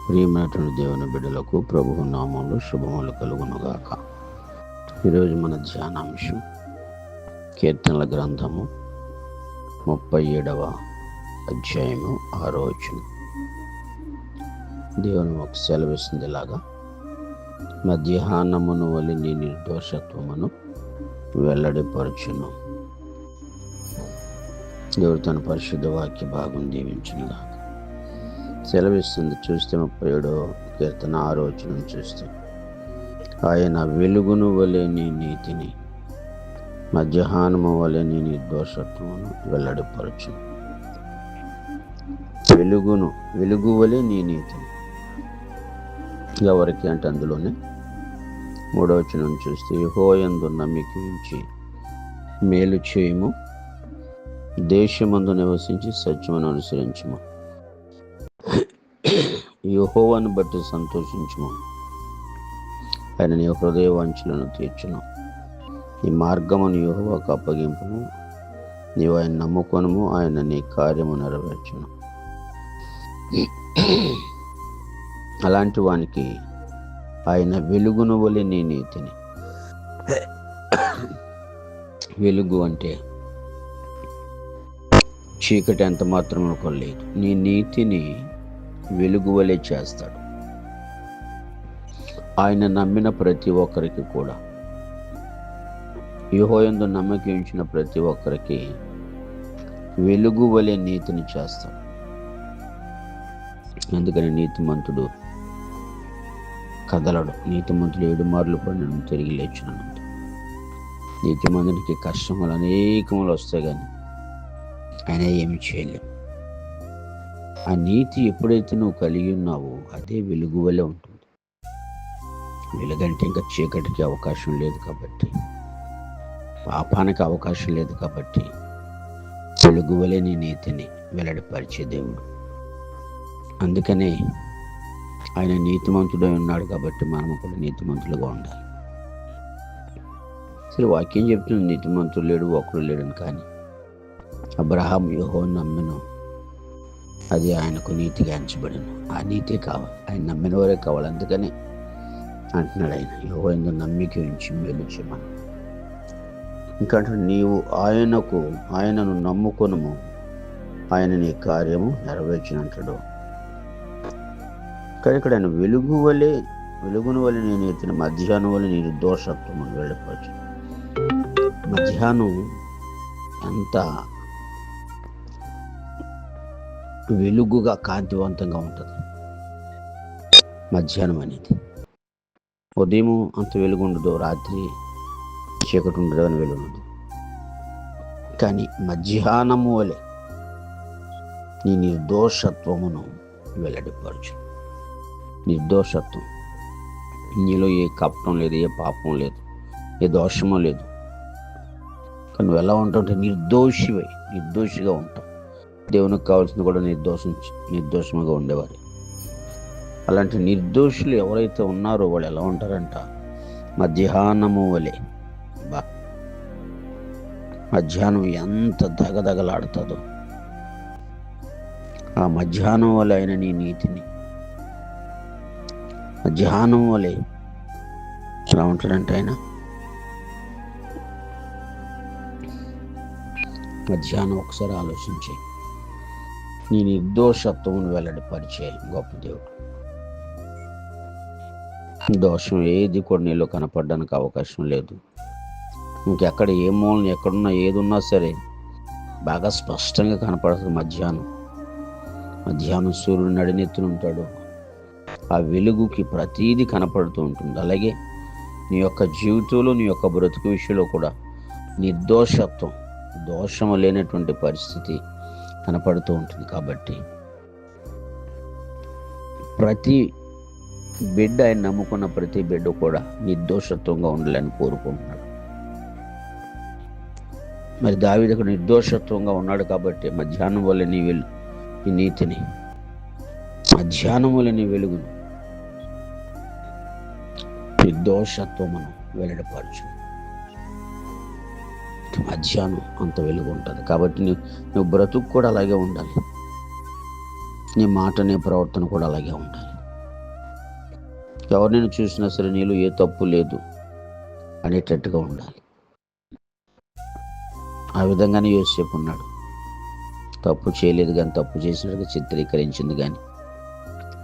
ప్రియమైనటువంటి దేవుని బిడ్డలకు ప్రభువు నామంలో శుభములు కలుగునుగాక. ఈరోజు మన ధ్యానాంశం కీర్తనల గ్రంథము 37వ అధ్యాయము 6వ వచనం. దేవుని ఒక సెలవిస్తుంది ఇలాగా: మధ్యాహ్నమును వలె నీ నిర్దోషత్వమును వెల్లడిపరచును. దేవుడు తన పరిశుద్ధ వాక్య భాగం దీవించునుగాక. సెలవిస్తుంది. చూస్తే 37వ కీర్తన 6వ వచనం చూస్తే, ఆయన వెలుగును వలె నీ నీతిని, మధ్యాహ్నము వలె నీ నిర్దోషత్వమును వెల్లడిపరచును. వెలుగు వలె నీ నీతిని ఎవరికి అంటే అందులోనే 3వ వచనం చూస్తే, యెహోవాయందు నమ్మిక ఉంచి మేలు చేయము, దేశమందు నివసించి సత్యమును అనుసరించుము, యెహోవాను బట్టి సంతోషించుము, ఆయన నీ హృదయ వాంఛలను తీర్చును, నీ మార్గమును యెహోవాకు అప్పగింపుము, నీవు ఆయన నమ్ముకొనుము, ఆయన నీ కార్యము నెరవేర్చును. అలాంటి వానికి ఆయన వెలుగును వలె నీ నీతిని. వెలుగు అంటే చీకటి ఎంత మాత్రం కొనలేదు. నీ నీతిని వెలుగు వలె చేస్తాడు. ఆయన నమ్మిన ప్రతి ఒక్కరికి కూడా, యెహోవాయందు నమ్మక ఉంచిన ప్రతి ఒక్కరికి వెలుగు వలె నీతిని చేస్తాడు. అందుకని నీతిమంతుడు కదలడు. నీతిమంతుడు 7 మార్లు పడినను తిరిగి లేచునను. నీతిమంతునికి కష్టములు అనేకములు వస్తాయి, కానీ ఆయన ఏమి చేయలేవు. ఆ నీతి ఎప్పుడైతే నువ్వు కలిగి ఉన్నావో అదే వెలుగు వలె ఉంటుంది. వెలుగంటే ఇంకా చీకటికి అవకాశం లేదు కాబట్టి, పాపానికి అవకాశం లేదు కాబట్టి, వెలుగు వలె నీ నీతిని వెల్లడిపరిచే దేవుడు. అందుకనే ఆయన నీతిమంతుడై ఉన్నాడు కాబట్టి మనము కూడా నీతిమంతులుగా ఉండాలి. సరే, వాక్యం చెప్తుంది నీతిమంతుడు లేడు, ఒకడు లేడని. కానీ అబ్రహాం యెహోవాను నమ్మెను, అది ఆయనకు నీతిగా ఎంచబడెను. ఆ నీతే కావాలి, ఆయన నమ్మిన వారే కావాలి. అందుకని అంటున్నాడు ఆయన, యెహోవాయందు నమ్మిక ఉంచి మేలు చేయమని. ఇంకా నీవు ఆయనను నమ్ముకొనుము, ఆయన నీ కార్యము నెరవేర్చినంటాడు. కానీ ఇక్కడ ఆయన వెలుగును వలె నీ నీతిని, మధ్యాహ్నం వలె నీ నిర్దోషత్వము వెళ్ళిపోవచ్చు. మధ్యాహ్నం ఎంత వెలుగుగా కాంతివంతంగా ఉంటుంది మధ్యాహ్నం అనేది. ఉదయం అంత వెలుగు ఉండదు, రాత్రి చీకటి ఉండదు అని వెలుగు ఉండదు. కానీ మధ్యాహ్నము వలె నీ నిర్దోషత్వమును వెల్లడిపరచు. నిర్దోషత్వం, నీలో ఏ కపటం లేదు, ఏ పాపం లేదు, ఏ దోషము లేదు. కానీ నువ్వు ఎలా ఉంటావు? నిర్దోషిగా ఉంటావు. దేవునికి కావాల్సింది కూడా నిర్దోషముగా ఉండేవారు. అలాంటి నిర్దోషులు ఎవరైతే ఉన్నారో వాళ్ళు ఎలా ఉంటారంట? మధ్యాహ్నము వలె. మధ్యాహ్నం ఎంత దగదగలాడుతుందో, ఆ మధ్యాహ్నం వలె ఆయన నీ నీతిని, మధ్యాహ్నం వలె ఎలా ఉంటాడంటే ఆయన మధ్యాహ్నం ఒకసారి ఆలోచించి నీ నిర్దోషత్వమును వెల్లడిపరిచే గొప్ప దేవుడు. దోషం ఏది కూడా నీలో కనపడడానికి అవకాశం లేదు. ఇంకెక్కడ ఏ మూలని ఎక్కడున్నా ఏది ఉన్నా సరే బాగా స్పష్టంగా కనపడుతుంది. మధ్యాహ్నం సూర్యుడు నడినెత్తునుంటాడు. ఆ వెలుగుకి ప్రతీది కనపడుతూ ఉంటుంది. అలాగే నీ యొక్క జీవితంలో, నీ యొక్క బ్రతుకు విషయంలో కూడా నిర్దోషత్వం, దోషము లేనటువంటి పరిస్థితి కనపడుతూ ఉంటుంది. కాబట్టి ప్రతి బిడ్డ, ఆయన నమ్ముకున్న ప్రతి బిడ్డ కూడా నిర్దోషత్వంగా ఉండాలని కోరుకుంటున్నాడు. మరి దావీదు నిర్దోషత్వంగా ఉన్నాడు కాబట్టి మధ్యాహ్నం వల్ల నీ నీతిని, మధ్యాహ్నం వల్ల నీ వెలుగును, నిర్దోషత్వమును వెల్లడిపరచు. మధ్యాహ్నం అంత వెలుగు ఉంటుంది. కాబట్టి నువ్వు బ్రతుకు కూడా అలాగే ఉండాలి. నీ మాట, నీ ప్రవర్తన కూడా అలాగే ఉండాలి. ఎవరినైనా చూసినా సరే నీలో ఏ తప్పు లేదు అనేటట్టుగా ఉండాలి. ఆ విధంగానే యోసేపు ఉన్నాడు. తప్పు చేయలేదు కానీ తప్పు చేసినట్టుగా చిత్రీకరించింది. కానీ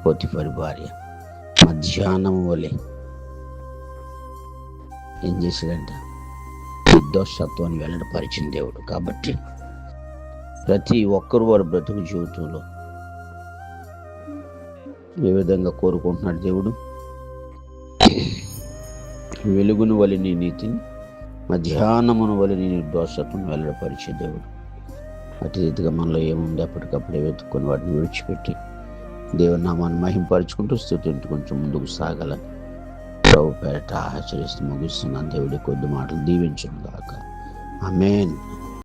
పోతిఫరు భార్య మధ్యాహ్నం వలె ఏం చేశాడంట? నిర్దోషత్వాన్ని వెల్లడిపరిచిన దేవుడు. కాబట్టి ప్రతి ఒక్కరు వారి బ్రతుకు జీవితంలో ఏ విధంగా కోరుకుంటున్నాడు దేవుడు? వెలుగును వలె నీ నీతిని, మధ్యాహ్నమును వలె నీ నిర్దోషత్వం వెల్లడిపరిచే దేవుడు. అటు రీతిగా మనలో ఏముంది అప్పటికప్పుడే వెతుక్కొని వాటిని విడిచిపెట్టి దేవుని నామాన్ని మహింపరుచుకుంటూ స్తుతింటూ కొంచెం ముందుకు సాగాలని ప్రభు పేరట ఆచరిస్తూ ముగిస్తున్నాను. దేవుడి కొద్ది మాటలు దీవించును గాక. ఆమేన్.